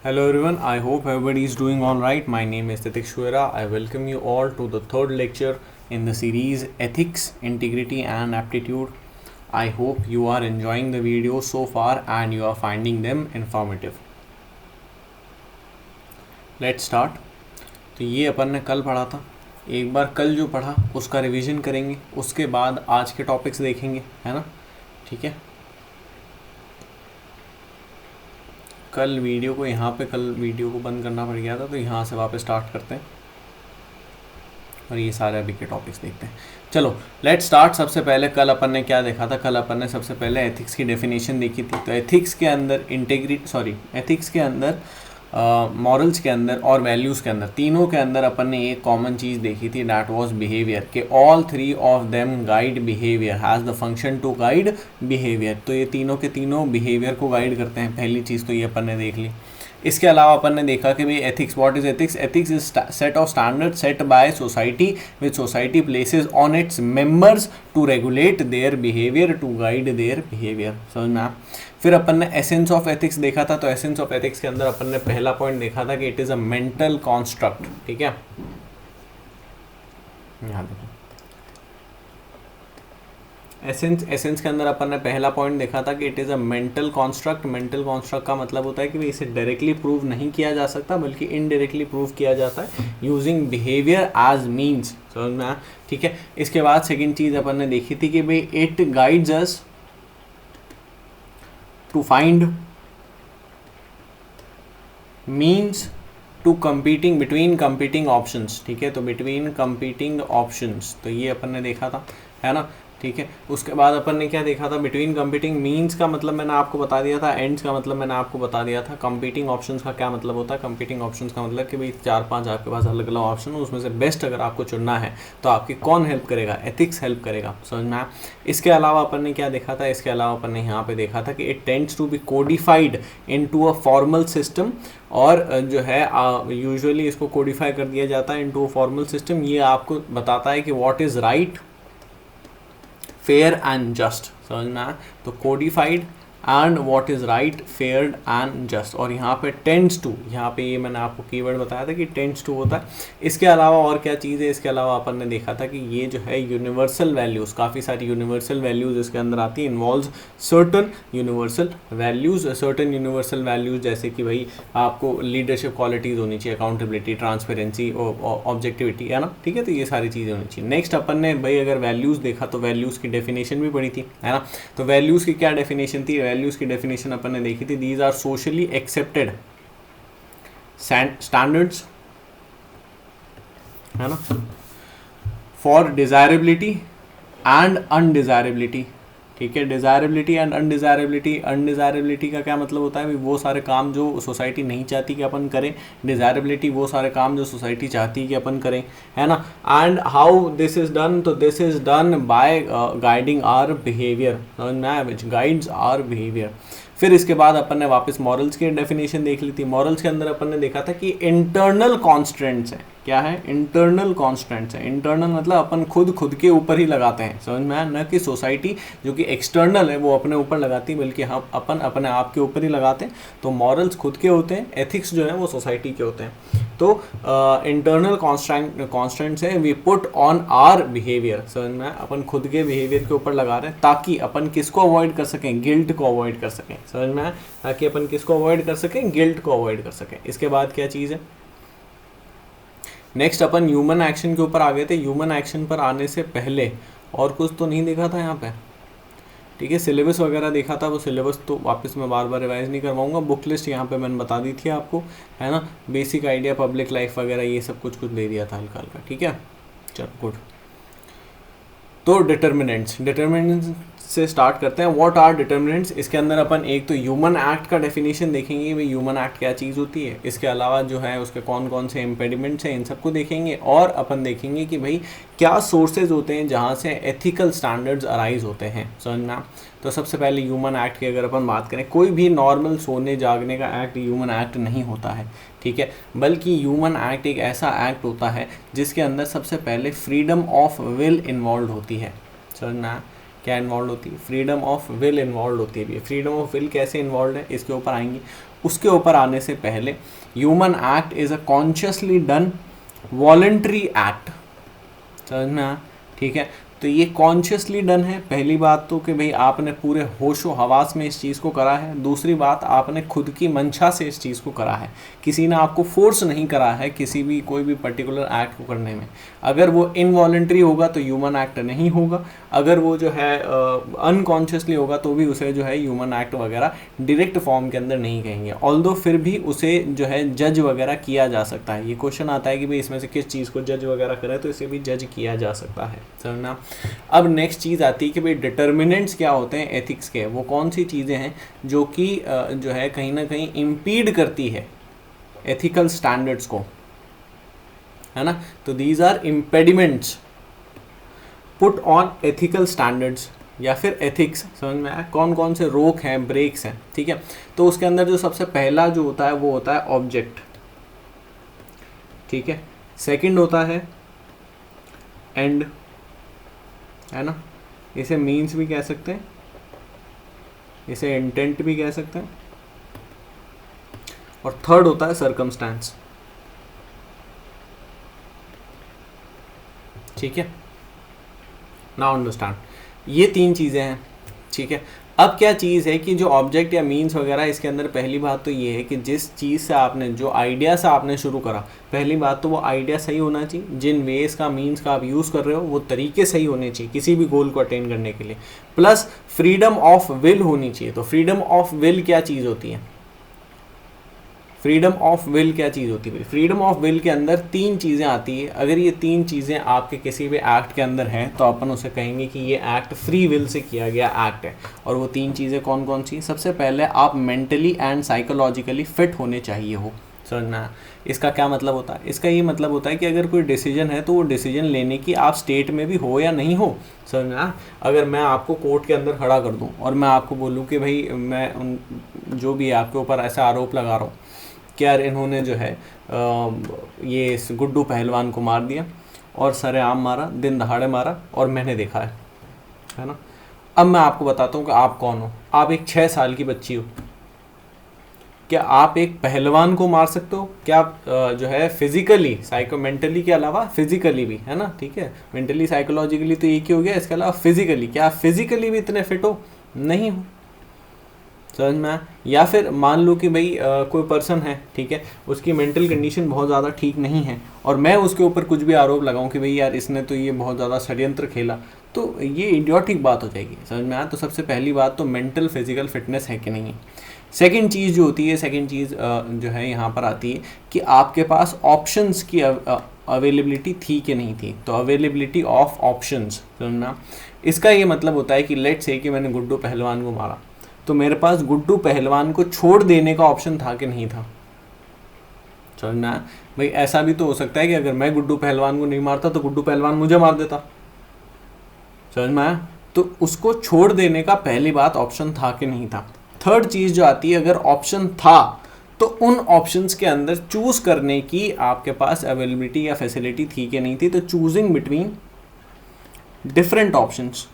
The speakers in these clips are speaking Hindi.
Hello everyone, I hope everybody is doing all right. My name is Titik Shwera. I welcome you all to the third lecture in the series Ethics, Integrity and Aptitude. I hope you are enjoying the video so far and you are finding them informative. Let's start. तो ये अपन ने कल पढ़ा था. एक बार कल जो पढ़ा उसका रिवीजन करेंगे, उसके बाद आज के टॉपिक्स देखेंगे, है ना. ठीक है. कल वीडियो को बंद करना पड़ गया था, तो यहाँ से वापस स्टार्ट करते हैं और ये सारे अभी के टॉपिक्स देखते हैं. चलो लेट स्टार्ट. सबसे पहले कल अपन ने क्या देखा था. कल अपन ने सबसे पहले एथिक्स की डेफिनेशन देखी थी. तो एथिक्स के अंदर एथिक्स के अंदर मॉरल्स के अंदर और वैल्यूज़ के अंदर, तीनों के अंदर अपन ने एक कॉमन चीज़ देखी थी, दैट वाज बिहेवियर. के all three of them guide behaviour, has the function to guide behaviour. तो ये तीनों के तीनों बिहेवियर को गाइड करते हैं. पहली चीज़ तो ये अपन ने देख ली. इसके अलावा अपन ने देखा कि भाई ethics, what is ethics. Ethics is set of standard set by society which society places on its members to regulate their behaviour, to guide their behaviour. समझ में. फिर अपन ने एसेंस ऑफ एथिक्स देखा था. तो एसेंस ऑफ एथिक्स के अंदर अपन ने पहला पॉइंट देखा था कि it is a mental construct. ठीक है, यहाँ देखो एसेंस के अंदर अपन ने पहला पॉइंट देखा था कि it is a mental construct. Mental construct का मतलब होता है कि इसे डायरेक्टली प्रूव नहीं किया जा सकता, बल्कि इनडायरेक्टली प्रूव किया जाता है यूजिंग बिहेवियर एज मीन्स. समझ में आया. ठीक है. इसके बाद सेकंड चीज़ अपन ने देखी थी कि भाई it guides us to find means to between competing options. ठीक है. तो बिटवीन कंपीटिंग ऑप्शंस, तो ये अपन ने देखा था, है ना. ठीक है. उसके बाद अपन ने क्या देखा था. बिटवीन कंपीटिंग मीन्स का मतलब मैंने आपको बता दिया था, एंड्स का मतलब मैंने आपको बता दिया था. कंपीटिंग ऑप्शंस का क्या मतलब होता है. कंपीटिंग ऑप्शंस का मतलब कि भाई 4-5 आपके पास अलग अलग ऑप्शन हो, उसमें से बेस्ट अगर आपको चुनना है तो आपकी कौन हेल्प करेगा. एथिक्स हेल्प करेगा. समझ में आया. इसके अलावा अपन ने क्या देखा था. इसके अलावा अपन ने यहाँ पे देखा था कि it tends to be codified into a formal system. और जो है यूजुअली इसको कोडिफाई कर दिया जाता है इनटू अ फॉर्मल सिस्टम. ये आपको बताता है कि what is right, fair and just. समझ में आया. तो codified and what is right, fair and just. और यहाँ पे टेंड्स टू, यहाँ पे ये मैंने आपको कीवर्ड बताया था कि टेंड्स टू होता है. इसके अलावा और क्या चीज़ है. इसके अलावा अपन ने देखा था कि ये जो है यूनिवर्सल वैल्यूज़, काफ़ी सारी यूनिवर्सल वैल्यूज़ इसके अंदर आती है. इन्वॉल्व्स सर्टन यूनिवर्सल वैल्यूज़, जैसे कि भाई आपको लीडरशिप क्वालिटीज़ होनी चाहिए, अकाउंटेबिलिटी, ट्रांसपेरेंसी, ऑब्जेक्टिविटी, है ना. ठीक है. तो ये सारी चीज़ें होनी चाहिए. नेक्स्ट अपन ने भाई अगर वैल्यूज़ देखा तो वैल्यूज़ की डेफिनेशन भी पढ़ी थी, है ना. तो वैल्यूज़ की क्या डेफिनेशन थी. वैल्यूज़ की डेफिनेशन अपन ने देखी थी. These are socially accepted standards, है ना, फॉर डिजायरेबिलिटी एंड अनडिजायरेबिलिटी. ठीक है. डिजायरेबिलिटी एंड अनडिजायरेबिलिटी का क्या मतलब होता है. वो सारे काम जो सोसाइटी नहीं चाहती कि अपन करें. डिजायरेबिलिटी वो सारे काम जो सोसाइटी चाहती है कि अपन करें, है ना. And how this is done. तो this is done by guiding our behaviour. Which guides our behaviour. फिर इसके बाद अपन ने वापस मॉरल्स की डेफिनेशन देख ली थी. मॉरल्स के अंदर अपन ने देखा था कि इंटरनल कॉन्स्टेंट्स है. क्या है. इंटरनल कॉन्स्टेंट्स है. इंटरनल मतलब अपन खुद के ऊपर ही लगाते हैं. समझ में आया. न कि सोसाइटी जो कि एक्सटर्नल है वो अपने ऊपर लगाती है, बल्कि हम अपन अपने आप के ऊपर ही लगाते हैं. तो मॉरल्स खुद के होते हैं, एथिक्स जो है वो सोसाइटी के होते हैं. तो इंटरनल कॉन्स्टेंट्स है we put on our behaviour. समझ में, अपन खुद के बिहेवियर के ऊपर लगा रहे हैं ताकि अपन किसको अवॉइड कर सकें. गिल्ट को अवॉइड कर सकें. समझ में, ताकि अपन किसको अवॉइड कर सकें. गिल्ट को अवॉइड कर सकें. इसके बाद क्या चीज़ है. नेक्स्ट अपन ह्यूमन एक्शन के ऊपर आ गए थे. ह्यूमन एक्शन पर आने से पहले और कुछ तो नहीं देखा था यहाँ पे. ठीक है. सिलेबस वगैरह देखा था. वो सिलेबस तो वापस मैं बार बार रिवाइज नहीं करवाऊंगा. बुक लिस्ट यहाँ पे मैंने बता दी थी आपको, है ना. बेसिक आइडिया, पब्लिक लाइफ वगैरह ये सब कुछ दे दिया था हल्का हल्का. ठीक है. चलो गुड. तो डिटर्मिनेंट्स से स्टार्ट करते हैं. What are determinants. इसके अंदर अपन एक तो ह्यूमन एक्ट का डेफिनेशन देखेंगे, भाई ह्यूमन एक्ट क्या चीज़ होती है. इसके अलावा जो है उसके कौन कौन से इम्पेडिमेंट्स हैं, इन सबको देखेंगे. और अपन देखेंगे कि भाई क्या सोर्सेज होते हैं जहाँ से एथिकल स्टैंडर्ड्स अराइज होते हैं. समझ में. तो सबसे पहले ह्यूमन एक्ट की अगर अपन बात करें, कोई भी नॉर्मल सोने जागने का एक्ट ह्यूमन एक्ट नहीं होता है. ठीक है. बल्कि ह्यूमन एक्ट एक ऐसा एक्ट होता है जिसके अंदर सबसे पहले फ्रीडम ऑफ विल इन्वॉल्व होती है. समझ में. क्या इन्वॉल्व होती है, फ्रीडम ऑफ विल इन्वॉल्व होती है। फ्रीडम ऑफ विल कैसे इन्वॉल्व है इसके ऊपर आएंगे। उसके ऊपर आने से पहले human act is a consciously done voluntary act, समझ में आया, ठीक है। तो ये कॉन्शियसली डन है, पहली बात तो कि भाई आपने पूरे होशो हवास में इस चीज़ को करा है। दूसरी बात, आपने खुद की मंशा से इस चीज़ को करा है, किसी ने आपको फोर्स नहीं करा है किसी भी कोई भी पर्टिकुलर एक्ट को करने में। अगर वो इनवॉलेंट्री होगा तो ह्यूमन एक्ट नहीं होगा, अगर वो जो है अनकॉन्शियसली होगा तो भी उसे जो है ह्यूमन एक्ट वगैरह डायरेक्ट फॉर्म के अंदर नहीं कहेंगे। ऑल्दो फिर भी उसे जो है जज वगैरह किया जा सकता है। ये क्वेश्चन आता है कि भाई इसमें से किस चीज़ को जज वगैरह करें, तो इसे भी जज किया जा सकता है, समझना। अब नेक्स्ट चीज़ आती है कि भाई डिटर्मिनेंट्स क्या होते हैं एथिक्स के, वो कौन सी चीज़ें हैं जो कि जो है कहीं ना कहीं इम्पीड करती है एथिकल स्टैंडर्ड्स को, है ना। तो these are impediments put on ethical standards या फिर एथिक्स, समझ में आया, कौन कौन से रोक हैं, ब्रेक्स हैं, ठीक है। तो उसके अंदर जो सबसे पहला जो होता है वो होता है ऑब्जेक्ट, ठीक है। सेकंड होता है एंड, है ना, इसे मीन्स भी कह सकते हैं, इसे इंटेंट भी कह सकते हैं। और थर्ड होता है सर्कमस्टेंस, ठीक है। नाउ अंडरस्टैंड, ये तीन चीज़ें हैं, ठीक है। अब क्या चीज़ है कि जो ऑब्जेक्ट या मीन्स वगैरह, इसके अंदर पहली बात तो ये है कि जिस चीज़ से आपने, जो आइडिया से आपने शुरू करा, पहली बात तो वो आइडिया सही होना चाहिए, जिन वेज का मीन्स का आप यूज़ कर रहे हो वो तरीके सही होने चाहिए किसी भी गोल को अटेन करने के लिए, प्लस फ्रीडम ऑफ विल होनी चाहिए। तो फ्रीडम ऑफ विल क्या चीज़ होती है, फ्रीडम ऑफ विल क्या चीज़ होती है, फ्रीडम ऑफ विल के अंदर तीन चीज़ें आती है। अगर ये तीन चीज़ें आपके किसी भी एक्ट के अंदर हैं तो अपन उसे कहेंगे कि ये एक्ट फ्री विल से किया गया एक्ट है। और वो तीन चीज़ें कौन कौन सी, सबसे पहले आप मेंटली एंड साइकोलॉजिकली फिट होने चाहिए हो, समझना। इसका क्या मतलब होता है, इसका ये मतलब होता है कि अगर कोई डिसीजन है तो वो डिसीजन लेने की आप स्टेट में भी हो या नहीं हो, समझना। अगर मैं आपको कोर्ट के अंदर खड़ा कर दूँ और मैं आपको बोलूँ कि भाई मैं जो भी आपके ऊपर ऐसा आरोप लगा रहा हूँ कि यार इन्होंने जो है ये इस गुड्डू पहलवान को मार दिया और सरेआम मारा, दिन दहाड़े मारा और मैंने देखा है ना। अब मैं आपको बताता हूँ कि आप कौन हो। आप एक 6 साल की बच्ची हो, क्या आप एक पहलवान को मार सकते हो? क्या आप जो है फिजिकली, मेंटली के अलावा फिजिकली भी, है ना, ठीक है, मेंटली साइकोलॉजिकली तो एक ही हो गया, इसके अलावा फिजिकली, क्या आप फिजिकली भी इतने फिट हो? नहीं हो, समझ में आया। या फिर मान लो कि भाई कोई पर्सन है, ठीक है, उसकी मेंटल कंडीशन बहुत ज़्यादा ठीक नहीं है और मैं उसके ऊपर कुछ भी आरोप लगाऊं कि भाई यार इसने तो ये बहुत ज़्यादा षड्यंत्र खेला, तो ये इडियोटिक बात हो जाएगी, समझ में आया। तो सबसे पहली बात तो मेंटल फिजिकल फिटनेस है कि नहीं है। सेकंड चीज़ जो होती है, सेकंड चीज़ जो है यहाँ पर आती है कि आपके पास ऑप्शंस की अवेलेबिलिटी थी कि नहीं थी। तो अवेलेबिलिटी ऑफ ऑप्शंस, समझना, इसका ये मतलब होता है कि लेट्स से कि मैंने गुड्डू पहलवान को मारा तो मेरे पास गुड्डू पहलवान को छोड़ देने का ऑप्शन था कि नहीं था, समझना। भाई ऐसा भी तो हो सकता है कि अगर मैं गुड्डू पहलवान को नहीं मारता तो गुड्डू पहलवान मुझे मार देता, समझ में आया। तो उसको छोड़ देने का पहली बात ऑप्शन था कि नहीं था। थर्ड चीज़ जो आती है, अगर ऑप्शन था तो उन ऑप्शंस के अंदर चूज करने की आपके पास अवेलेबिलिटी या फैसिलिटी थी कि नहीं थी। तो चूजिंग बिटवीन डिफरेंट ऑप्शंस,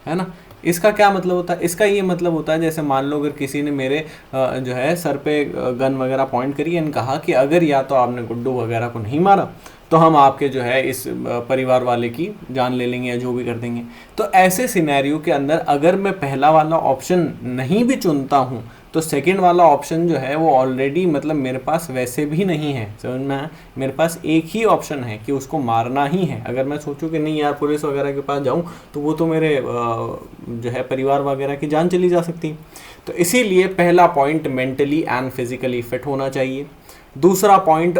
है ना। इसका क्या मतलब होता है, इसका ये मतलब होता है जैसे मान लो अगर किसी ने मेरे जो है सर पे गन वगैरह पॉइंट करी एंड कहा कि अगर या तो आपने गुड्डू वगैरह को नहीं मारा तो हम आपके जो है इस परिवार वाले की जान ले लेंगे या जो भी कर देंगे। तो ऐसे सिनेरियो के अंदर अगर मैं पहला वाला ऑप्शन नहीं भी चुनता हूँ तो सेकंड वाला ऑप्शन जो है वो ऑलरेडी मतलब मेरे पास वैसे भी नहीं है, समझ में आया। मेरे पास एक ही ऑप्शन है कि उसको मारना ही है। अगर मैं सोचूं कि नहीं यार पुलिस वगैरह के पास जाऊं तो वो तो मेरे जो है परिवार वगैरह की जान चली जा सकती है। तो इसीलिए पहला point mentally and physically fit होना चाहिए, दूसरा पॉइंट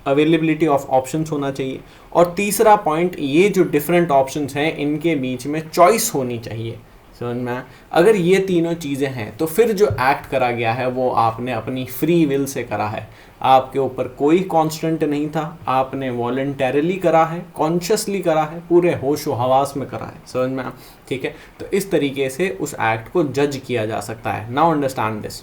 अवेलेबिलिटी ऑफ ऑप्शंस होना चाहिए, और तीसरा पॉइंट ये जो डिफरेंट ऑप्शंस हैं इनके बीच में चॉइस होनी चाहिए, समझ में। अगर ये तीनों चीज़ें हैं तो फिर जो एक्ट करा गया है वो आपने अपनी फ्री विल से करा है, आपके ऊपर कोई कांस्टेंट नहीं था, आपने वॉलंटरली करा है, कॉन्शियसली करा है, पूरे होशो हवास में करा है, समझ में, ठीक है। तो इस तरीके से उस एक्ट को जज किया जा सकता है। Now understand this.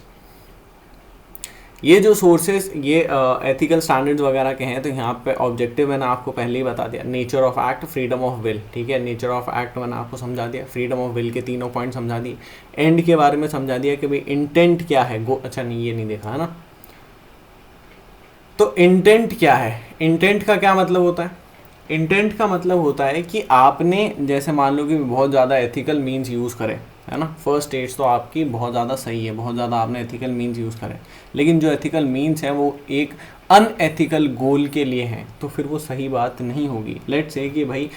ये जो सोर्सेस ये एथिकल स्टैंडर्ड्स वगैरह के हैं, तो यहाँ पे ऑब्जेक्टिव मैंने आपको पहले ही बता दिया, nature of act, freedom of will, ठीक है, नेचर ऑफ एक्ट मैंने आपको समझा दिया, फ्रीडम ऑफ विल के तीनों पॉइंट समझा दिए, एंड के बारे में समझा दिया कि भाई इंटेंट क्या है, अच्छा नहीं ये नहीं देखा है ना। तो इंटेंट क्या है, इंटेंट का क्या मतलब होता है, इंटेंट का मतलब होता है कि आपने जैसे मान लो कि बहुत ज़्यादा एथिकल मीन्स यूज़ करें, है ना, फर्स्ट स्टेज तो आपकी बहुत ज़्यादा सही है, बहुत ज़्यादा आपने एथिकल मीन्स यूज़ करें, लेकिन जो एथिकल मीन्स हैं वो एक अनएथिकल गोल के लिए हैं, तो फिर वो सही बात नहीं होगी। लेट्स से कि भाई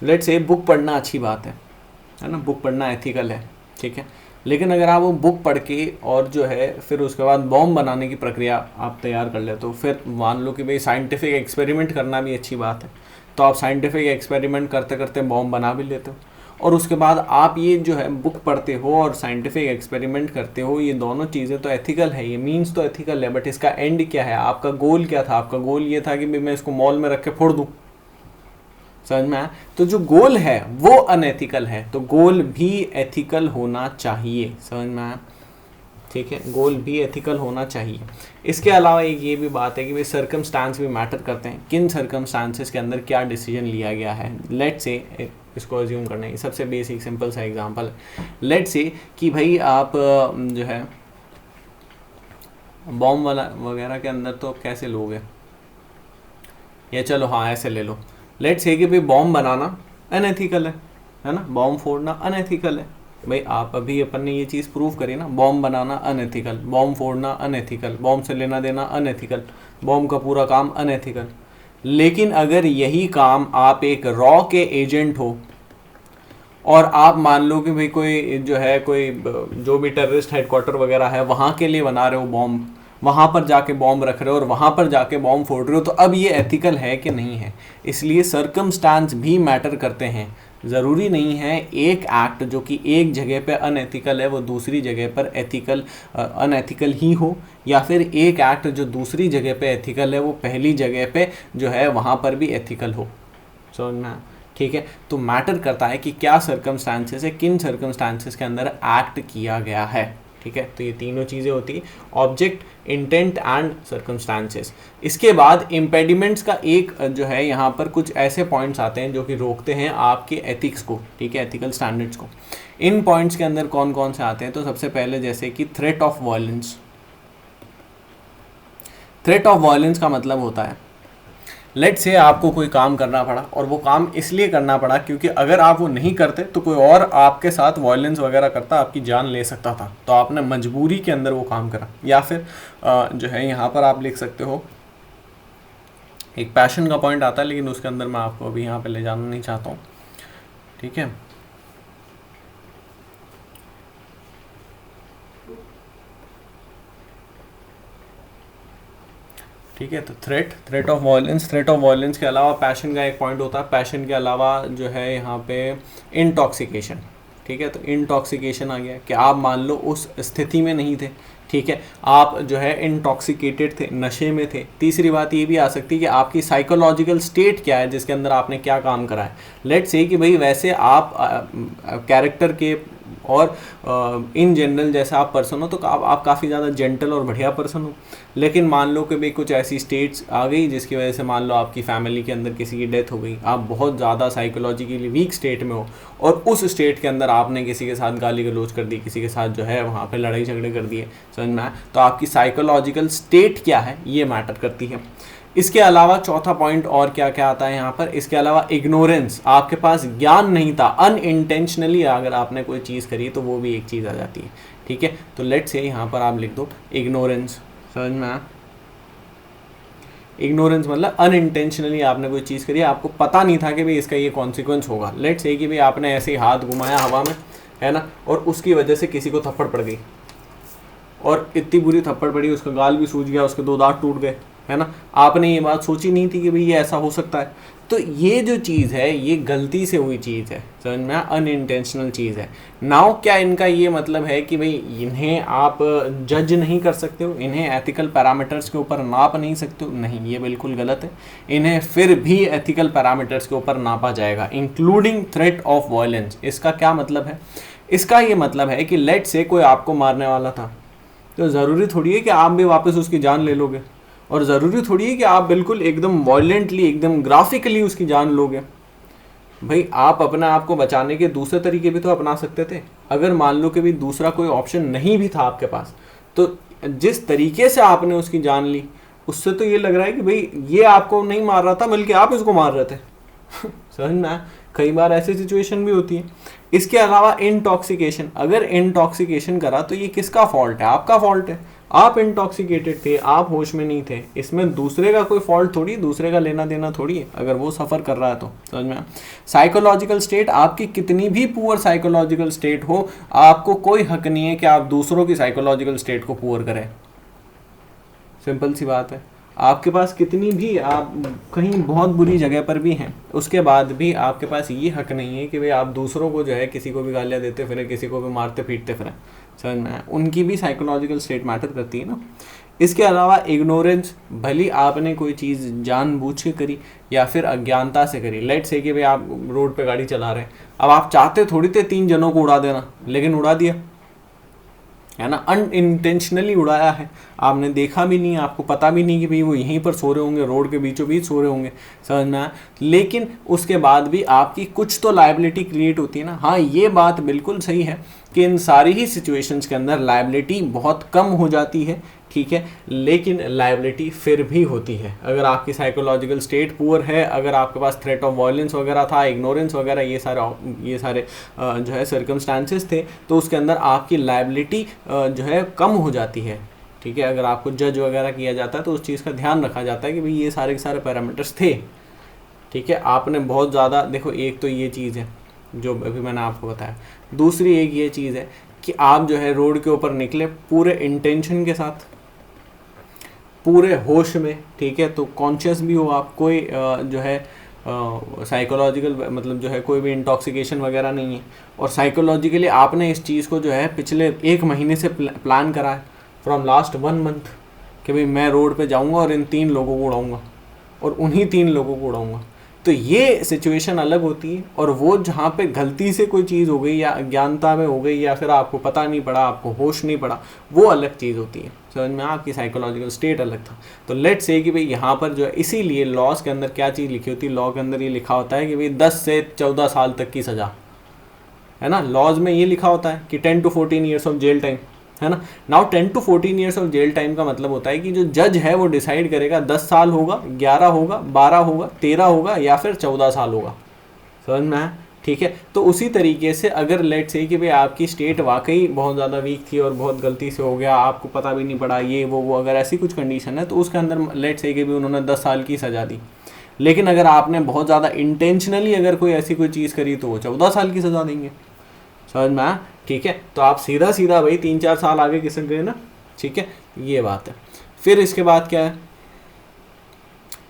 लेट्स से बुक पढ़ना अच्छी बात है ना, बुक पढ़ना एथिकल है, ठीक है, लेकिन अगर आप वो बुक पढ़ के और जो है फिर उसके बाद बॉम्ब बनाने की प्रक्रिया आप तैयार कर ले, तो फिर मान लो कि भाई साइंटिफिक एक्सपेरिमेंट करना भी अच्छी बात है, तो आप साइंटिफिक एक्सपेरिमेंट करते करते बॉम्ब बना भी लेते हो, और उसके बाद आप ये जो है बुक पढ़ते हो और साइंटिफिक एक्सपेरिमेंट करते हो, ये दोनों चीज़ें तो एथिकल है, ये मीन्स तो एथिकल है, बट इसका एंड क्या है, आपका गोल क्या था, आपका गोल ये था कि भाई मैं इसको मॉल में रख के फोड़ दूँ, समझ में आया। तो जो गोल है वो अनएथिकल है, तो गोल भी एथिकल होना चाहिए, समझ में आया, ठीक है, गोल भी एथिकल होना चाहिए। इसके अलावा एक ये भी बात है कि भाई सर्कमस्टांस भी मैटर करते हैं, किन सर्कमस्टांसेस के अंदर क्या डिसीजन लिया गया है। लेट्स से इसको अज्यूम करना है, सबसे बेसिक सिंपल सा एग्जांपल है, लेट्स से कि भाई आप जो है बॉम्ब वाला वगैरह के अंदर तो कैसे लोगे, या चलो हाँ ऐसे ले लो, लेट्स से कि भाई बॉम्ब बनाना अनएथिकल है ना, बॉम्ब फोड़ना अनएथिकल है, भाई आप अभी अपन ने ये चीज़ प्रूव करी ना, बॉम्ब बनाना अनएथिकल, बॉम्ब फोड़ना अनएथिकल, बॉम्ब से लेना देना अनएथिकल, बॉम्ब का पूरा काम अनएथिकल। लेकिन अगर यही काम आप एक रॉ के एजेंट हो और आप मान लो कि भाई कोई जो है कोई जो भी टेररिस्ट हेडक्वार्टर वगैरह है वहाँ के लिए बना रहे हो बॉम्ब, वहाँ पर जाके बॉम्ब रख रहे हो और वहाँ पर जाके बॉम्ब फोड़ रहे हो, तो अब ये एथिकल है कि नहीं है। इसलिए सर्कमस्टांस भी मैटर करते हैं, ज़रूरी नहीं है एक एक्ट जो कि एक जगह पे अनएथिकल है वो दूसरी जगह पर एथिकल अनएथिकल ही हो, या फिर एक एक्ट जो दूसरी जगह पे एथिकल है वो पहली जगह पे जो है वहाँ पर भी एथिकल हो, समझ में, ठीक है। तो मैटर करता है कि क्या सर्कमस्टांसेस है, किन सर्कमस्टांसेस के अंदर एक्ट किया गया है, ठीक है। तो ये तीनों चीज़ें होती है, ऑब्जेक्ट, इंटेंट एंड सर्कमस्टांसेस। इसके बाद इम्पेडिमेंट्स का एक जो है यहाँ पर कुछ ऐसे पॉइंट्स आते हैं जो कि रोकते हैं आपके एथिक्स को, ठीक है, एथिकल स्टैंडर्ड्स को। इन पॉइंट्स के अंदर कौन कौन से आते हैं, तो सबसे पहले जैसे कि threat of violence. Threat of violence का मतलब होता है, लेट्स से आपको कोई काम करना पड़ा और वो काम इसलिए करना पड़ा क्योंकि अगर आप वो नहीं करते तो कोई और आपके साथ वायलेंस वगैरह करता, आपकी जान ले सकता था, तो आपने मजबूरी के अंदर वो काम करा। या फिर जो है यहाँ पर आप लिख सकते हो, एक पैशन का पॉइंट आता है लेकिन उसके अंदर मैं आपको अभी यहाँ पर ले जाना नहीं चाहता हूँ, ठीक है। ठीक है, तो थ्रेट ऑफ वायलेंस के अलावा पैशन का एक पॉइंट होता है, पैशन के अलावा जो है यहाँ पे इंटॉक्सिकेशन, ठीक है। तो इंटॉक्सिकेशन आ गया कि आप मान लो उस स्थिति में नहीं थे, ठीक है, आप जो है इंटॉक्सिकेटेड थे, नशे में थे। तीसरी बात ये भी आ सकती है कि आपकी साइकोलॉजिकल स्टेट क्या है जिसके अंदर आपने क्या काम करा है। लेट्स से कि भाई वैसे आप कैरेक्टर के और इन जनरल जैसा आप पर्सन हो तो आप काफ़ी ज़्यादा जेंटल और बढ़िया पर्सन हो, लेकिन मान लो कि भाई कुछ ऐसी स्टेट्स आ गई जिसकी वजह से मान लो आपकी फैमिली के अंदर किसी की डेथ हो गई, आप बहुत ज़्यादा साइकोलॉजिकली वीक स्टेट में हो और उस स्टेट के अंदर आपने किसी के साथ गाली गलौज कर दी, किसी के साथ जो है वहाँ पे लड़ाई झगड़े कर दिए, समझ में आया। तो आपकी साइकोलॉजिकल स्टेट क्या है ये मैटर करती है। इसके अलावा चौथा पॉइंट और क्या क्या आता है यहाँ पर, इसके अलावा इग्नोरेंस, आपके पास ज्ञान नहीं था, अनइंटेंशनली अगर आपने कोई चीज़ करी तो वो भी एक चीज़ आ जाती है, ठीक है। तो लेट्स से यहाँ पर आप लिख दो इग्नोरेंस, समझ में आया। इग्नोरेंस मतलब अनइंटेंशनली आपने कोई चीज़ करी, आपको पता नहीं था कि भाई इसका ये कॉन्सिक्वेंस होगा। लेट्स से कि भाई आपने ऐसे ही हाथ घुमाया हवा में, है ना, और उसकी वजह से किसी को थप्पड़ पड़ गई और इतनी बुरी थप्पड़ पड़ी उसका गाल भी सूज गया, उसके 2 दांत टूट गए, है ना। आपने ये बात सोची नहीं थी कि भाई ये ऐसा हो सकता है। तो ये जो चीज़ है ये गलती से हुई चीज़ है, समझ में, अनइंटेंशनल चीज़ है। नाउ क्या इनका ये मतलब है कि भाई इन्हें आप जज नहीं कर सकते हो, इन्हें एथिकल पैरामीटर्स के ऊपर नाप नहीं सकते हो? नहीं, ये बिल्कुल गलत है। इन्हें फिर भी एथिकल पैरामीटर्स के ऊपर नापा जाएगा, इंक्लूडिंग थ्रेट ऑफ वायलेंस। इसका क्या मतलब है? इसका ये मतलब है कि लेट से कोई आपको मारने वाला था, तो ज़रूरी थोड़ी है कि आप भी वापस उसकी जान ले लोगे, और ज़रूरी थोड़ी है कि आप बिल्कुल एकदम वॉयलेंटली, एकदम ग्राफिकली उसकी जान लोगे। भाई आप अपने आप को बचाने के दूसरे तरीके भी तो अपना सकते थे। अगर मान लो कि भी दूसरा कोई ऑप्शन नहीं भी था आपके पास, तो जिस तरीके से आपने उसकी जान ली, उससे तो ये लग रहा है कि भाई ये आपको नहीं मार रहा था बल्कि आप इसको मार रहे थे। समझ में आया? कई बार ऐसी सिचुएशन भी होती है। इसके अलावा इंटॉक्सिकेशन, अगर इंटॉक्सिकेशन करा तो ये किसका फॉल्ट है? आपका फॉल्ट है। आप इंटॉक्सिकेटेड थे, आप होश में नहीं थे, इसमें दूसरे का कोई फॉल्ट थोड़ी, दूसरे का लेना देना थोड़ी है अगर वो सफ़र कर रहा है तो। समझ में? साइकोलॉजिकल स्टेट, आपकी कितनी भी पुअर साइकोलॉजिकल स्टेट हो, आपको कोई हक नहीं है कि आप दूसरों की साइकोलॉजिकल स्टेट को पुअर करें। सिंपल सी बात है। आपके पास कितनी भी, आप कहीं बहुत बुरी जगह पर भी हैं, उसके बाद भी आपके पास ये हक नहीं है कि भाई आप दूसरों को जो है किसी को भी गालियाँ देते फिरें, किसी को भी मारते पीटते फिरें। समझ में आया? उनकी भी साइकोलॉजिकल स्टेट मैटर करती है ना। इसके अलावा इग्नोरेंस, भली आपने कोई चीज़ जानबूझ के करी या फिर अज्ञानता से करी। लेट से कि भाई आप रोड पे गाड़ी चला रहे हैं, अब आप चाहते थोड़ी थे 3 जनों को उड़ा देना, लेकिन उड़ा दिया, है ना। अनइंटेंशनली उड़ाया है, आपने देखा भी नहीं, आपको पता भी नहीं कि भाई वो यहीं पर सो रहे होंगे, रोड के बीचों बीच सो रहे होंगे। समझ में आया? लेकिन उसके बाद भी आपकी कुछ तो लायबिलिटी क्रिएट होती है ना। हाँ, ये बात बिल्कुल सही है कि इन सारी ही सिचुएशंस के अंदर लायबिलिटी बहुत कम हो जाती है, ठीक है, लेकिन लायबिलिटी फिर भी होती है। अगर आपकी साइकोलॉजिकल स्टेट पुअर है, अगर आपके पास थ्रेट ऑफ वायलेंस वगैरह था, इग्नोरेंस वगैरह, ये सारे जो है सर्कमस्टांसेस थे, तो उसके अंदर आपकी लायबिलिटी जो है कम हो जाती है, ठीक है। अगर आपको जज वगैरह किया जाता है तो उस चीज़ का ध्यान रखा जाता है कि भाई ये सारे के सारे पैरामीटर्स थे, ठीक है। आपने बहुत ज़्यादा, देखो एक तो ये चीज़ है जो अभी मैंने आपको बताया, दूसरी एक ये चीज़ है कि आप जो है रोड के ऊपर निकले पूरे इंटेंशन के साथ, पूरे होश में, ठीक है, तो कॉन्शियस भी हो आप, कोई जो है साइकोलॉजिकल मतलब जो है कोई भी इंटॉक्सिकेशन वगैरह नहीं है, और साइकोलॉजिकली आपने इस चीज़ को जो है पिछले 1 महीने से प्लान करा है, फ्रॉम लास्ट 1 मंथ, कि भाई मैं रोड पे जाऊंगा और इन 3 लोगों को उड़ाऊंगा और उन्हीं 3 लोगों को उड़ाऊंगा। तो ये सिचुएशन अलग होती है, और वो जहाँ पे गलती से कोई चीज़ हो गई या अज्ञानता में हो गई या फिर आपको पता नहीं पड़ा, आपको होश नहीं पड़ा, वो अलग चीज़ होती है। समझ में? आपकी साइकोलॉजिकल स्टेट अलग था। तो लेट्स से कि भाई यहाँ पर जो है, इसीलिए लॉज के अंदर क्या चीज़ लिखी होती है, लॉ के अंदर ये लिखा होता है कि भाई 10 से 14 साल तक की सज़ा, है ना। लॉज में ये लिखा होता है कि 10 to 14 years of jail time, है ना। Now 10 to 14 years of jail time का मतलब होता है कि जो जज है वो डिसाइड करेगा 10 साल होगा, 11 होगा, 12 होगा, 13 होगा या फिर 14 साल होगा। समझ में है? ठीक है। तो उसी तरीके से अगर लेट से कि भाई आपकी स्टेट वाकई बहुत ज़्यादा वीक थी और बहुत गलती से हो गया, आपको पता भी नहीं पड़ा, ये वो अगर ऐसी कुछ कंडीशन है तो उसके अंदर लेट से कि भी उन्होंने 10 साल की सज़ा दी। लेकिन अगर आपने बहुत ज़्यादा इंटेंशनली अगर कोई ऐसी कोई चीज़ करी तो वो 14 साल की सज़ा देंगे। समझ में आया? ठीक है। तो आप सीधा सीधा भाई 3-4 साल आगे किसक गए ना, ठीक है, ये बात है। फिर इसके बाद क्या है,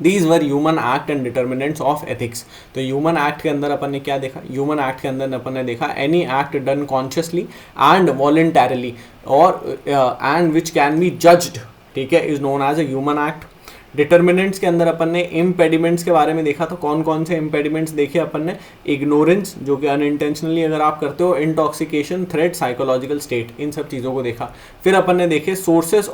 these were human act and determinants of ethics. तो ह्यूमन एक्ट के अंदर अपन ने क्या देखा, ह्यूमन एक्ट के अंदर अपन ने देखा any act done consciously and voluntarily और and which can be judged, ठीक है, is known as a human act. Determinants के अंदर अपन ने इम्पेडिमेंट्स के बारे में देखा, तो कौन कौन से इम्पेडिमेंट्स देखे अपन ने, इग्नोरेंस जो कि अनइंटेंशनली अगर आप करते हो, इंटॉक्सिकेशन, थ्रेट, साइकोलॉजिकल स्टेट, इन सब चीज़ों को देखा। फिर अपन ने देखे sources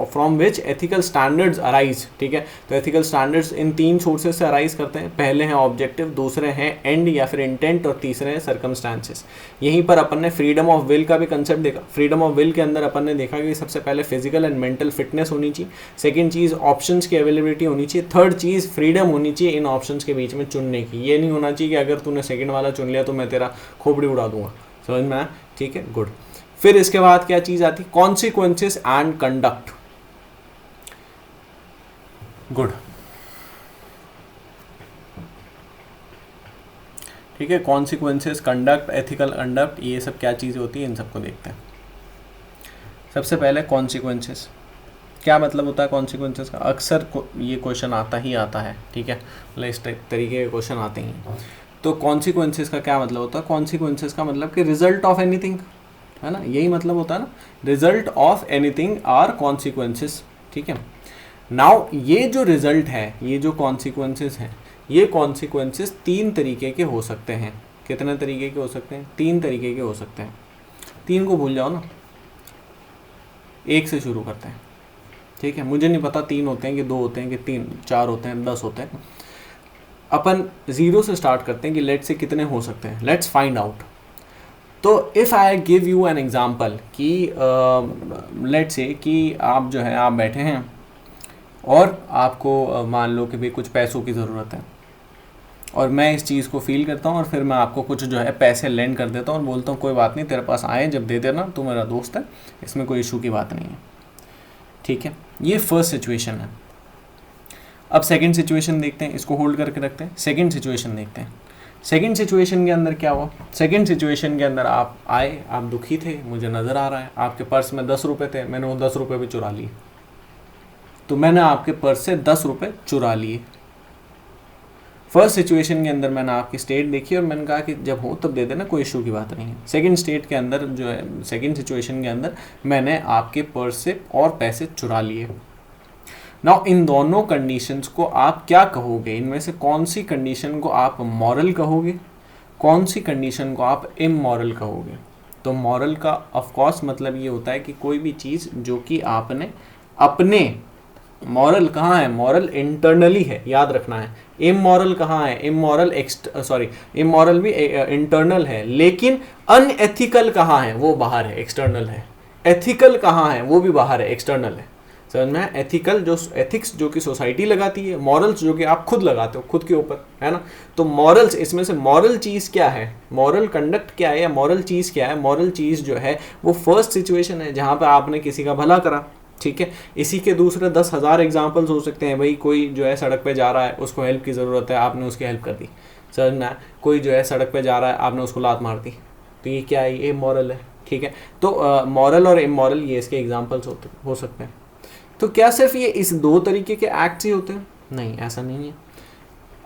from which ethical standards arise, ठीक है। तो एथिकल स्टैंडर्ड्स इन 3 सोर्सेज से अराइज करते हैं, पहले हैं ऑब्जेक्टिव, दूसरे हैं एंड या फिर इंटेंट, और तीसरे हैं सर्कमस्टांसेस। यहीं पर अपन ने फ्रीडम ऑफ विल का भी कंसेप्ट देखा। फ्रीडम ऑफ विल के अंदर अपन ने देखा कि सबसे पहले फिजिकल एंड मेंटल फिटनेस होनी चाहिए, सेकेंड चीज़ ऑप्शंस की अवेलेबिलिटी होनी चाहिए, थर्ड चीज़ फ्रीडम होनी चाहिए इन ऑप्शंस के बीच में चुनने की। ये नहीं होना चाहिए कि अगर तूने सेकंड वाला चुन लिया तो मैं तेरा खोपड़ी उड़ा दूंगा। समझ में आया? ठीक है, गुड। फिर इसके बाद क्या चीज़ आती, कॉन्सिक्वेंसेस एंड कंडक्ट। गुड, ठीक है। कॉन्सिक्वेंसेस, कंडक्ट, एथिकल कंडक्ट, ये सब क्या चीज़ें होती है, इन सबको देखते हैं। सबसे पहले कॉन्सिक्वेंसेस, क्या मतलब होता है कॉन्सिक्वेंसेस का? अक्सर ये क्वेश्चन आता ही आता है, ठीक है, मतलब इस तरीके के क्वेश्चन आते ही। तो कॉन्सिक्वेंसेस का क्या मतलब होता है? कॉन्सिक्वेंसेस का मतलब कि रिजल्ट ऑफ एनीथिंग, है ना, यही मतलब होता है ना, result of anything are consequences, ठीक है। नाउ ये जो रिजल्ट है, ये जो कॉन्सिक्वेंसेस हैं, ये कॉन्सिक्वेंसेस 3 तरीके के हो सकते हैं। कितने तरीके के हो सकते हैं? 3 तरीके के हो सकते हैं। 3 को भूल जाओ ना, 1 से शुरू करते हैं, ठीक है। मुझे नहीं पता 3 होते हैं कि 2 होते हैं कि 3 4 होते हैं 10 होते हैं। अपन 0 से स्टार्ट करते हैं कि लेट्स से कितने हो सकते हैं, लेट्स फाइंड आउट। तो if I give you an example कि लेट्स से कि आप जो है आप बैठे हैं और आपको मान लो कि भाई कुछ पैसों की ज़रूरत है, और मैं इस चीज़ को फील करता हूँ और फिर मैं आपको कुछ जो है पैसे लेंड कर देता हूँ और बोलता हूँ कोई बात नहीं, तेरे पास आए जब दे देना, तू मेरा दोस्त है, इसमें कोई इशू की बात नहीं है, ठीक है। ये फर्स्ट सिचुएशन है। अब सेकंड सिचुएशन देखते हैं, इसको होल्ड करके रखते हैं, सेकंड सिचुएशन देखते हैं। सेकंड सिचुएशन के अंदर क्या हुआ? सेकंड सिचुएशन के अंदर आप आए, आप दुखी थे, मुझे नज़र आ रहा है, आपके पर्स में 10 रुपये थे, मैंने वो 10 रुपये भी चुरा लिए। तो मैंने आपके पर्स से 10 रुपये चुरा लिए। फर्स्ट सिचुएशन के अंदर मैंने आपकी स्टेट देखी और मैंने कहा कि जब हो तब दे देना, कोई इशू की बात नहीं है। सेकंड स्टेट के अंदर जो है, सेकंड सिचुएशन के अंदर मैंने आपके पर्स से और पैसे चुरा लिए। नाउ इन दोनों कंडीशंस को आप क्या कहोगे? इनमें से कौन सी कंडीशन को आप मॉरल कहोगे, कौन सी कंडीशन को आप इमोरल कहोगे? तो मॉरल का ऑफ कोर्स मतलब ये होता है कि कोई भी चीज़ जो कि आपने अपने, मॉरल कहाँ है? मॉरल इंटरनली है, याद रखना है। इमोरल कहाँ है? इमोरल इमोरल भी इंटरनल है, लेकिन अनएथिकल कहाँ है? वो बाहर है, एक्सटर्नल है। एथिकल कहाँ है? वो भी बाहर है, एक्सटर्नल है। समझ में? एथिकल जो एथिक्स जो कि सोसाइटी लगाती है, मॉरल्स जो कि आप खुद लगाते हो खुद के ऊपर, है ना। तो मॉरल्स, इसमें से मॉरल चीज़ क्या है, मॉरल कंडक्ट क्या है या मॉरल चीज़ क्या है? मॉरल चीज़ जो है वो फर्स्ट सिचुएशन है जहाँ पे आपने किसी का भला करा, ठीक है। इसी के दूसरे 10,000 एग्जाम्पल्स हो सकते हैं। भाई कोई जो है सड़क पे जा रहा है, उसको हेल्प की ज़रूरत है, आपने उसकी हेल्प कर दी। समझ में? कोई जो है सड़क पे जा रहा है, आपने उसको लात मार दी, तो ये क्या है? ये मॉरल है, ठीक है। तो मॉरल और इमोरल ये इसके एग्जाम्पल्स हो सकते हैं। तो क्या सिर्फ ये इस 2 तरीके के एक्ट्स ही होते हैं? नहीं, ऐसा नहीं है।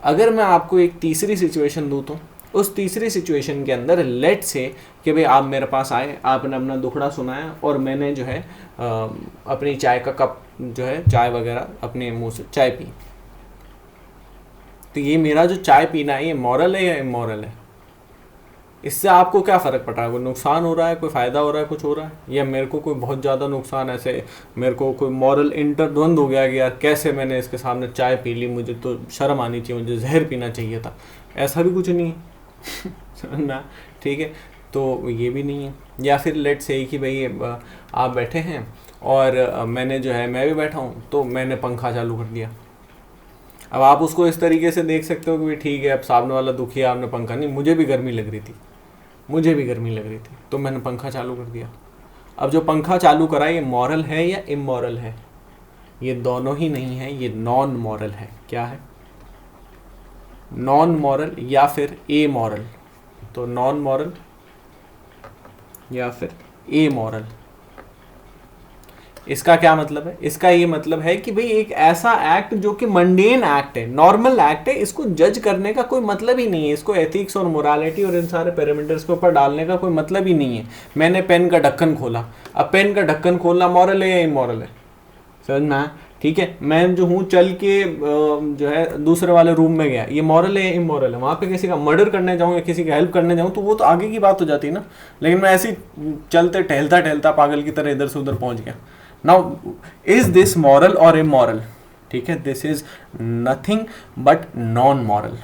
अगर मैं आपको एक तीसरी सिचुएशन दूँ तो उस तीसरी सिचुएशन के अंदर लेट से कि भाई आप मेरे पास आए, आपने अपना दुखड़ा सुनाया और मैंने जो है अपनी चाय का कप जो है, चाय वगैरह अपने मुंह से चाय पी। तो ये मेरा जो चाय पीना है ये मॉरल है या इमोरल है? इससे आपको क्या फ़र्क पड़ रहा है? कोई नुकसान हो रहा है, कोई फ़ायदा हो रहा है, कुछ हो रहा है, या मेरे को कोई बहुत ज़्यादा नुकसान, ऐसे मेरे को कोई मॉरल इंटरद्वंद हो गया कि यार कैसे मैंने इसके सामने चाय पी ली, मुझे तो शर्म आनी चाहिए, मुझे जहर पीना चाहिए था। ऐसा भी कुछ नहीं है ना, ठीक है। तो ये भी नहीं है। या फिर लेट से कि भाई आप बैठे हैं और मैंने जो है, मैं भी बैठा हूँ, तो मैंने पंखा चालू कर दिया। अब आप उसको इस तरीके से देख सकते हो कि भाई ठीक है, अब सामने वाला दुखी है, आपने पंखा, नहीं मुझे भी गर्मी लग रही थी, मुझे भी गर्मी लग रही थी, तो मैंने पंखा चालू कर दिया। अब जो पंखा चालू करा ये मॉरल है या इमोरल है? ये दोनों ही नहीं है, ये नॉन मॉरल है। क्या है? नॉन मॉरल या फिर ए मॉरल। तो नॉन मॉरल या फिर ए मॉरल, इसका क्या मतलब है? इसका ये मतलब है कि भाई एक ऐसा एक्ट जो कि मंडेन एक्ट है, नॉर्मल एक्ट है, इसको जज करने का कोई मतलब ही नहीं है, इसको एथिक्स और मोरालिटी और इन सारे पैरामीटर्स के ऊपर डालने का कोई मतलब ही नहीं है। मैंने पेन का ढक्कन खोला, अब पेन का ढक्कन खोलना मॉरल है या इमोरल है? समझ में आया? ठीक है। मैं जो हूँ चल के जो है दूसरे वाले रूम में गया, ये मॉरल है या इमोरल है? वहाँ पे किसी का मर्डर करने जाऊँ या किसी का हेल्प करने जाऊँ तो वो तो आगे की बात हो जाती है ना, लेकिन मैं ऐसे ही चलते टहलता टहलता पागल की तरह इधर से उधर पहुँच गया। नाउ इज दिस मॉरल और इमोरल? ठीक है, this is nothing but non moral.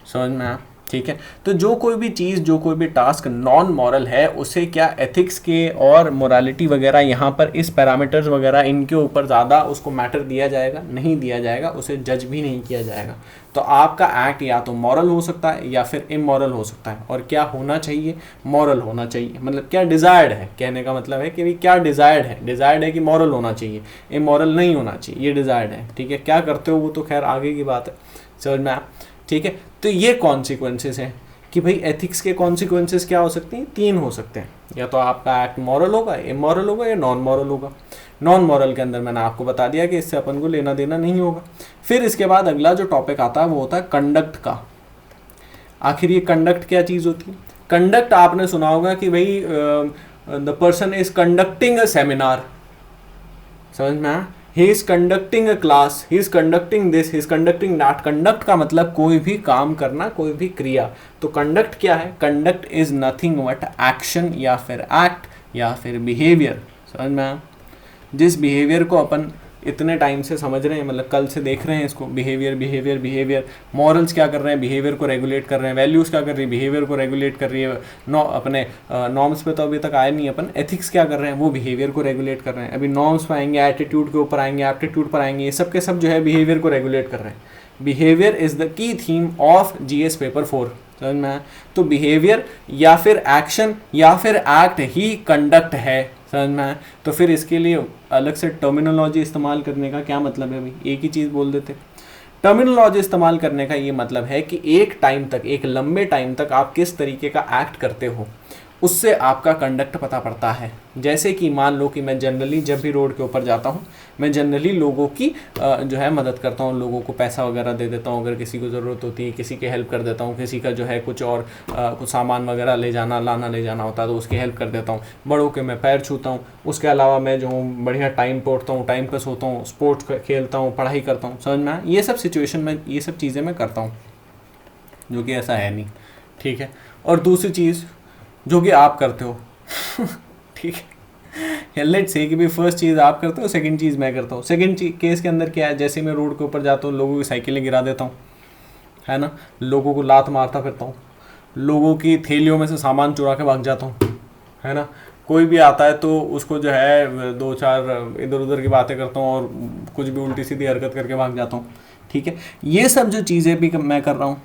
समझ में आया? ठीक है। तो जो कोई भी चीज़, जो कोई भी टास्क नॉन मॉरल है, उसे क्या एथिक्स के और मोरालिटी वगैरह यहाँ पर इस पैरामीटर्स वगैरह इनके ऊपर ज़्यादा उसको मैटर दिया जाएगा? नहीं दिया जाएगा, उसे जज भी नहीं किया जाएगा। तो आपका एक्ट या तो मॉरल हो सकता है या फिर इमोरल हो सकता है। और क्या होना चाहिए? मॉरल होना चाहिए। मतलब क्या डिज़ायर्ड है, कहने का मतलब है कि भाई क्या डिज़ायर्ड है? डिज़ायर्ड है कि मॉरल होना चाहिए, इमोरल नहीं होना चाहिए, ये डिज़ायर्ड है। ठीक है, क्या करते हो वो तो खैर आगे की बात है, समझ में आया? ठीक है। तो ये कॉन्सिक्वेंसेस हैं कि भाई एथिक्स के कॉन्सिक्वेंसेस क्या हो सकते हैं? 3 हो सकते हैं। या तो आपका एक्ट मॉरल होगा, इमोरल होगा या नॉन मॉरल होगा। नॉन मॉरल के अंदर मैंने आपको बता दिया कि इससे अपन को लेना देना नहीं होगा। फिर इसके बाद अगला जो टॉपिक आता है वो होता है कंडक्ट का। आखिर ये कंडक्ट क्या चीज़ होती है? कंडक्ट आपने सुना होगा कि भाई the person is conducting a seminar. समझ में आया? He is conducting a class, he is conducting this, he is conducting that. Conduct का मतलब कोई भी काम करना, कोई भी क्रिया। तो कंडक्ट क्या है? Conduct is nothing but action या फिर एक्ट या फिर बिहेवियर। समझ में आया? जिस बिहेवियर को अपन इतने टाइम से समझ रहे हैं, मतलब कल से देख रहे हैं इसको, बिहेवियर बिहेवियर बिहेवियर, मॉरल्स क्या कर रहे हैं, बिहेवियर को रेगुलेट कर रहे हैं, वैल्यूज़ क्या कर रही है, बिहेवियर को रेगुलेट कर रही है, अपने नॉर्म्स पे तो अभी तक आए नहीं अपन, एथिक्स क्या कर रहे हैं, वो बिहेवियर को रेगुलेट कर रहे हैं, अभी नॉर्म्स पे आएंगे, एटीट्यूड के ऊपर आएंगे, एप्टीट्यूड पर आएंगे, ये सब के सब जो है बिहेवियर को रेगुलेट कर रहे हैं। Behaviour is the key theme of GS paper 4, समझ में आया? तो बिहेवियर या फिर एक्शन या फिर एक्ट ही कंडक्ट है, समझ में आया? तो फिर इसके लिए अलग से टर्मिनोलॉजी इस्तेमाल करने का क्या मतलब है भाई, एक ही चीज़ बोल देते। टर्मिनोलॉजी इस्तेमाल करने का ये मतलब है कि एक टाइम तक, एक लंबे टाइम तक आप किस तरीके का एक्ट करते हो, उससे आपका कंडक्ट पता पड़ता है। जैसे कि मान लो कि मैं जनरली जब भी रोड के ऊपर जाता हूँ, मैं जनरली लोगों की जो है मदद करता हूँ, लोगों को पैसा वगैरह दे देता हूँ, अगर किसी को ज़रूरत होती है किसी की हेल्प कर देता हूँ, किसी का जो है कुछ और कुछ सामान वगैरह ले जाना होता है तो उसकी हेल्प कर देता हूँ, बड़ों के मैं पैर छूता हूँ। उसके अलावा मैं जो हूँ बढ़िया टाइम पे उठता हूँ, टाइम पे सोता हूँ, स्पोर्ट्स खेलता हूँ, पढ़ाई करता हूँ, समझ में आया? ये सब सिचुएशन में ये सब चीज़ें मैं करता हूँ, जो कि ऐसा है नहीं, ठीक है। और दूसरी चीज़ जो कि आप करते हो ठीक है, लेट्स से कि भाई फर्स्ट चीज़ आप करते हो, सेकंड चीज़ मैं करता हूँ। सेकंड केस के अंदर क्या है, जैसे मैं रोड के ऊपर जाता हूँ, लोगों की साइकिलें गिरा देता हूँ, है ना, लोगों को लात मारता फिरता हूँ, लोगों की थैलियों में से सामान चुरा के भाग जाता हूँ, है ना, कोई भी आता है तो उसको जो है दो चार इधर उधर की बातें करता हूँ और कुछ भी उल्टी सीधी हरकत करके भाग जाता हूँ, ठीक है। ये सब जो चीज़ें भी मैं कर रहा हूँ,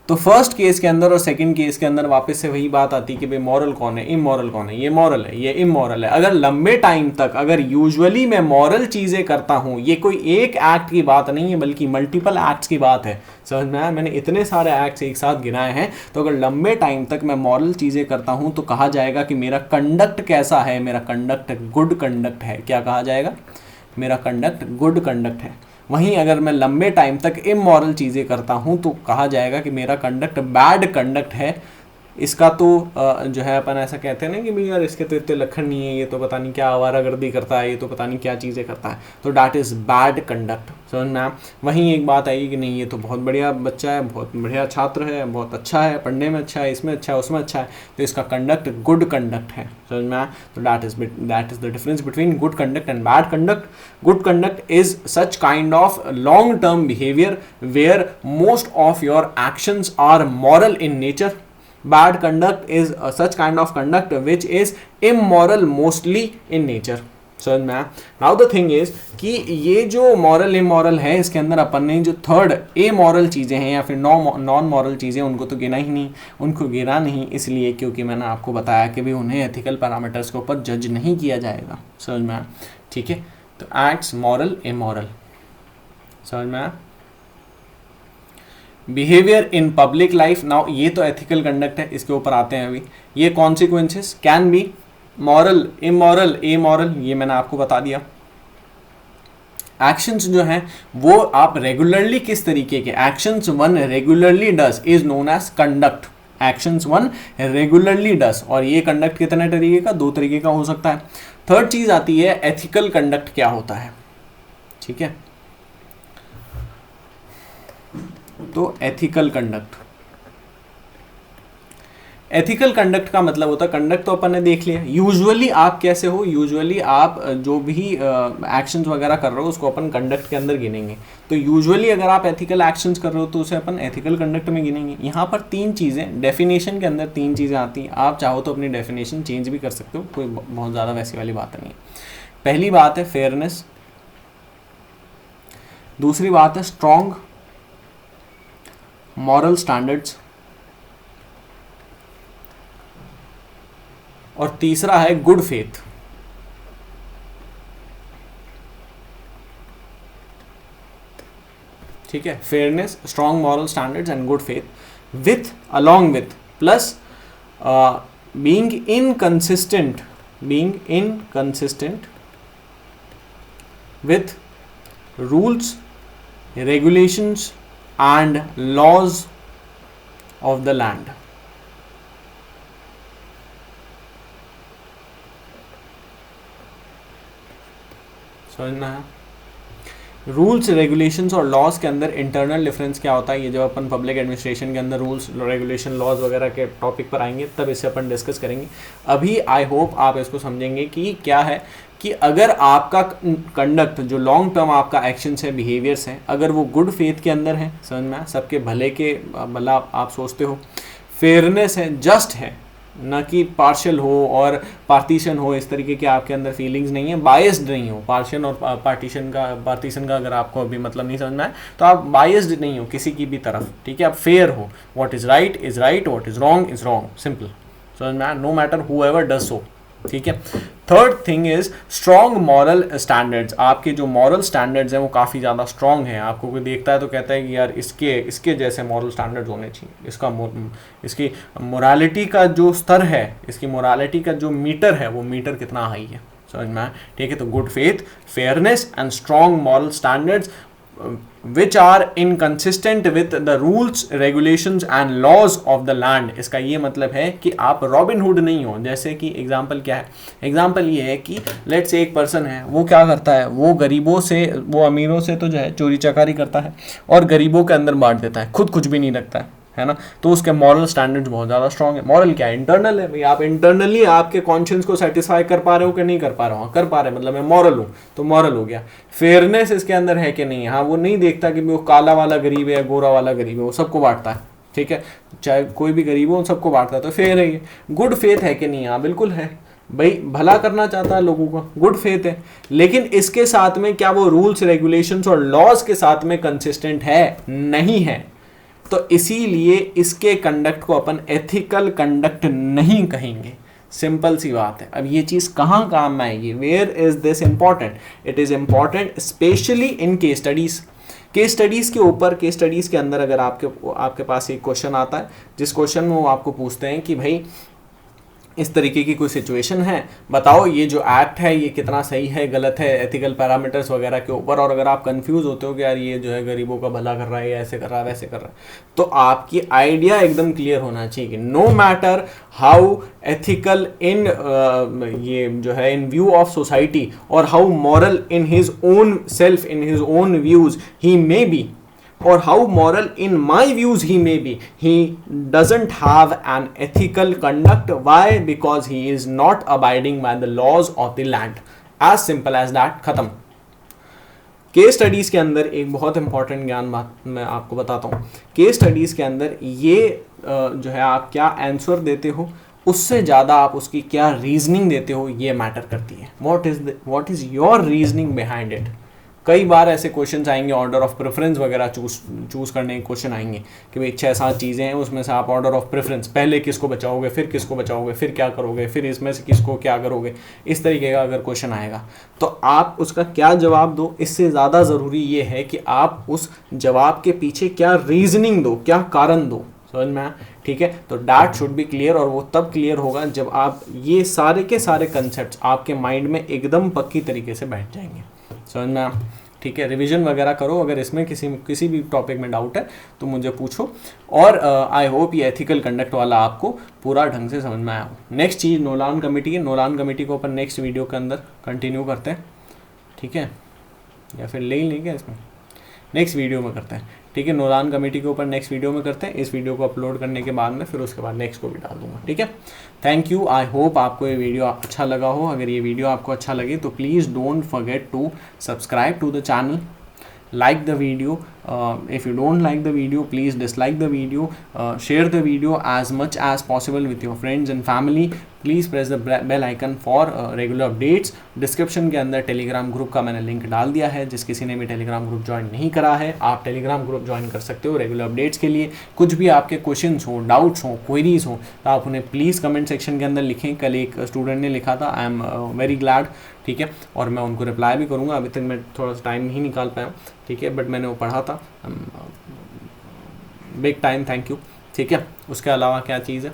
तो फर्स्ट केस के अंदर और सेकंड केस के अंदर वापस से वही बात आती कि भाई मॉरल कौन है, इमोरल कौन है, ये मॉरल है, ये इमोरल है। अगर लंबे टाइम तक, अगर यूजुअली मैं मॉरल चीज़ें करता हूँ, ये कोई एक एक्ट की बात नहीं है बल्कि मल्टीपल एक्ट्स की बात है, समझ में आया? मैंने इतने सारे एक्ट्स एक साथ गिनाए हैं। तो अगर लंबे टाइम तक मैं मॉरल चीज़ें करता हूँ तो कहा जाएगा कि मेरा कंडक्ट कैसा है, मेरा कंडक्ट गुड कंडक्ट है। क्या कहा जाएगा? मेरा कंडक्ट गुड कंडक्ट है। वहीं अगर मैं लंबे टाइम तक इमोरल चीज़ें करता हूं तो कहा जाएगा कि मेरा कंडक्ट बैड कंडक्ट है। इसका तो जो है अपन ऐसा कहते हैं ना कि भाई यार इसके तो इतने लक्षण नहीं है, ये तो पता नहीं क्या आवारागर्दी करता है, ये तो पता नहीं क्या चीज़ें करता है, तो डैट इज़ बैड कंडक्ट, समझ में? वहीं एक बात आई कि नहीं ये तो बहुत बढ़िया बच्चा है, बहुत बढ़िया छात्र है, बहुत अच्छा है, पढ़ने में अच्छा है, इसमें अच्छा है, उसमें अच्छा है, तो इसका कंडक्ट गुड कंडक्ट है, समझ में आया? तो that is the difference between good conduct and bad conduct. Good conduct is such kind of long term behaviour where most of your actions are moral in nature. Bad conduct is such kind of conduct which is immoral mostly in nature, समझ में आया? Now the thing is कि ये जो मॉरल इमोरल है, इसके अंदर अपन ने जो थर्ड ए मॉरल चीज़ें हैं या फिर नॉन मॉरल चीज़ें, उनको तो गिना ही नहीं, उनको गिना नहीं इसलिए क्योंकि मैंने आपको बताया कि भी उन्हें एथिकल पैरामीटर्स के ऊपर जज नहीं किया जाएगा, समझ में आया? ठीक है, तो एक्ट्स मॉरल इमोरल, समझ में आया? Behaviour in public life, now ये तो एथिकल कंडक्ट है, इसके ऊपर आते हैं अभी। ये consequences can be moral, immoral, amoral, ये मैंने आपको बता दिया। एक्शंस जो हैं वो आप रेगुलरली किस तरीके के actions one regularly does is known as conduct. Actions one regularly does, और ये कंडक्ट कितने तरीके का? दो तरीके का हो सकता है। थर्ड चीज आती है एथिकल कंडक्ट क्या होता है, ठीक है। तो एथिकल कंडक्ट, एथिकल कंडक्ट का मतलब होता है, कंडक्ट तो अपन ने देख लिया, यूजुअली आप कैसे हो, यूजुअली आप जो भी एक्शंस वगैरह कर रहे हो उसको अपन कंडक्ट के अंदर गिनेंगे। तो यूजुअली अगर आप एथिकल एक्शंस कर रहे हो तो उसे अपन एथिकल कंडक्ट में गिनेंगे। यहाँ पर तीन चीज़ें, डेफिनेशन के अंदर तीन चीज़ें आती हैं, आप चाहो तो अपनी डेफिनेशन चेंज भी कर सकते हो, कोई बहुत ज़्यादा वैसी वाली बात नहीं है। पहली बात है फेयरनेस, दूसरी बात है स्ट्रॉन्ग मॉरल स्टैंडर्ड्स, और तीसरा है गुड फेथ। ठीक है, fairness, strong moral standards and good faith with along with plus being inconsistent with rules, regulations and laws of the land. समझना है? रूल्स रेगुलेशंस और लॉज के अंदर इंटरनल डिफरेंस क्या होता है, ये जब अपन पब्लिक एडमिनिस्ट्रेशन के अंदर रूल्स रेगुलेशन लॉज वगैरह के टॉपिक पर आएंगे तब इसे अपन डिस्कस करेंगे। अभी आई होप आप इसको समझेंगे कि क्या है कि अगर आपका कंडक्ट जो लॉन्ग टर्म आपका एक्शंस है, बिहेवियर्स हैं, अगर वो गुड फेथ के अंदर है, समझ में सबके भले के भला आप सोचते हो, फेयरनेस है, जस्ट है, ना कि पार्शियल हो और पार्टीशन हो, इस तरीके के आपके अंदर फीलिंग्स नहीं है, बायस्ड नहीं हो, पार्शियल और पार्टीशन का अगर आपको अभी मतलब नहीं समझना है तो आप बायस्ड नहीं हो किसी की भी तरफ, ठीक है, आप फेयर हो, what is right, what is wrong, simple, समझ में, no matter who ever does so, ठीक है। Third thing is strong moral standards, आपके जो मॉरल स्टैंडर्ड्स हैं वो काफ़ी ज़्यादा स्ट्रॉन्ग हैं, आपको कोई देखता है तो कहता है कि यार इसके जैसे मॉरल स्टैंडर्ड्स होने चाहिए, इसकी मोरालिटी का जो स्तर है, इसकी मोरालिटी का जो मीटर है वो मीटर कितना हाई है, समझ में, ठीक है। तो good faith, fairness and strong moral standards which are inconsistent with the rules, regulations and laws of the land। इसका ये मतलब है कि आप रॉबिन हुड नहीं हो। जैसे कि एग्जाम्पल क्या है, एग्जाम्पल ये है कि लेट्स से एक पर्सन है, वो क्या करता है, वो गरीबों से, वो अमीरों से तो जो है चोरी चकारी करता है और गरीबों के अंदर बांट देता है, खुद कुछ भी नहीं रखता है ना, तो उसके मॉरल स्टैंडर्ड्स बहुत ज़्यादा स्ट्रॉन्ग है। मॉरल क्या है, इंटरनल है भाई, आप इंटरनली आपके कॉन्शियंस को सेटिस्फाई कर पा रहे हो कि नहीं कर पा रहे हो, कर पा रहे मतलब मैं मॉरल हूँ तो मॉरल हो गया। फेयरनेस इसके अंदर है कि नहीं है, हाँ वो नहीं देखता कि वो काला वाला गरीब है, गोरा वाला गरीब है, वो सबको बांटता है, ठीक है, चाहे कोई भी गरीब हो सबको बांटता है, तो फेयर है ये। गुड फेथ है कि नहीं, हाँ बिल्कुल है भाई, भला करना चाहता है लोगों का, गुड फेथ है, लेकिन इसके साथ में क्या वो रूल्स रेगुलेशंस और लॉज के साथ में कंसिस्टेंट है, नहीं है, तो इसीलिए इसके कंडक्ट को अपन एथिकल कंडक्ट नहीं कहेंगे, सिंपल सी बात है। अब ये चीज़ कहाँ काम में आएगी, where is this important, it is important specially in case studies. Case studies के ऊपर, केस स्टडीज़ के अंदर अगर आपके पास एक क्वेश्चन आता है जिस क्वेश्चन में वो आपको पूछते हैं कि भाई इस तरीके की कोई सिचुएशन है, बताओ ये जो एक्ट है ये कितना सही है, गलत है, एथिकल पैरामीटर्स वगैरह के ऊपर, और अगर आप कंफ्यूज होते हो कि यार ये जो है गरीबों का भला कर रहा है, ऐसे कर रहा है, वैसे कर रहा है, तो आपकी आइडिया एकदम क्लियर होना चाहिए कि नो मैटर हाउ एथिकल इन ये जो है इन व्यू ऑफ सोसाइटी और how moral in his own self, in his own views he may be, or how moral in my views he may be, he doesn't have an ethical conduct. Why? Because he is not abiding by the laws of the land. As simple as that, खत्म। केस स्टडीज़ के अंदर एक बहुत इंपॉर्टेंट ज्ञान बात मैं आपको बताता हूँ। केस स्टडीज़ के अंदर ये जो है आप क्या आंसर देते हो उससे ज़्यादा आप उसकी क्या रीजनिंग देते हो ये मैटर करती है। What is your reasoning behind it. कई बार ऐसे क्वेश्चंस आएंगे, ऑर्डर ऑफ प्रेफरेंस वगैरह चूज़ करने के क्वेश्चन आएंगे कि भाई 6-7 चीज़ें हैं, उसमें से आप ऑर्डर ऑफ प्रेफरेंस, पहले किसको बचाओगे, फिर किसको बचाओगे, फिर क्या करोगे, फिर इसमें से किसको क्या करोगे, इस तरीके का अगर क्वेश्चन आएगा तो आप उसका क्या जवाब दो। इससे ज़्यादा ज़रूरी ये है कि आप उस जवाब के पीछे क्या रीजनिंग दो, क्या कारण दो, समझ में आया, ठीक है। तो डैट शुड बी क्लियर, और वो तब क्लियर होगा जब आप ये सारे के सारे कंसेप्ट आपके माइंड में एकदम पक्की तरीके से बैठ जाएंगे, समझ में, ठीक है। रिवीजन वगैरह करो, अगर इसमें किसी भी टॉपिक में डाउट है तो मुझे पूछो, और आई होप ये एथिकल कंडक्ट वाला आपको पूरा ढंग से समझ में आया हो। नेक्स्ट चीज़ नोलान कमेटी है, नोलान कमेटी को अपन नेक्स्ट वीडियो के अंदर कंटिन्यू करते हैं, ठीक है, या फिर ले ही लेंगे इसमें, नेक्स्ट वीडियो में करते हैं, ठीक है। नोलान कमेटी के ऊपर नेक्स्ट वीडियो में करते हैं, इस वीडियो को अपलोड करने के बाद में फिर उसके बाद नेक्स्ट को भी डाल दूंगा, ठीक है। थैंक यू, आई होप आपको ये वीडियो अच्छा लगा हो। अगर ये वीडियो आपको अच्छा लगे तो please don't forget to subscribe to the channel, like the video, if you don't like the video please dislike the video, share the video as much as possible with your friends and family, please press the bell icon for regular updates। Description के अंदर टेलीग्राम ग्रुप का मैंने लिंक डाल दिया है, जिस किसी ने भी टेलीग्राम ग्रुप ज्वाइन नहीं करा है आप टेलीग्राम ग्रुप ज्वाइन कर सकते हो रेगुलर अपडेट्स के लिए। कुछ भी आपके क्वेश्चंस हो, डाउट्स हो, क्वेरीज हो तो आप उन्हें प्लीज़ कमेंट सेक्शन के अंदर लिखें। कल एक स्टूडेंट ने लिखा था, आई एम वेरी ग्लैड, ठीक है, और मैं उनको रिप्लाई भी करूँगा, अभी तक मैं थोड़ा सा टाइम नहीं निकाल पाया, ठीक है, बट मैंने वो पढ़ा था, बिग टाइम, थैंक यू, ठीक है। उसके अलावा क्या चीज़ है,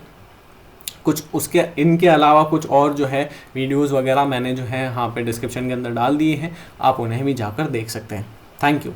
कुछ उसके इनके अलावा कुछ और जो है वीडियोस वगैरह मैंने जो है यहाँ पे डिस्क्रिप्शन के अंदर डाल दिए हैं, आप उन्हें भी जाकर देख सकते हैं। Thank you.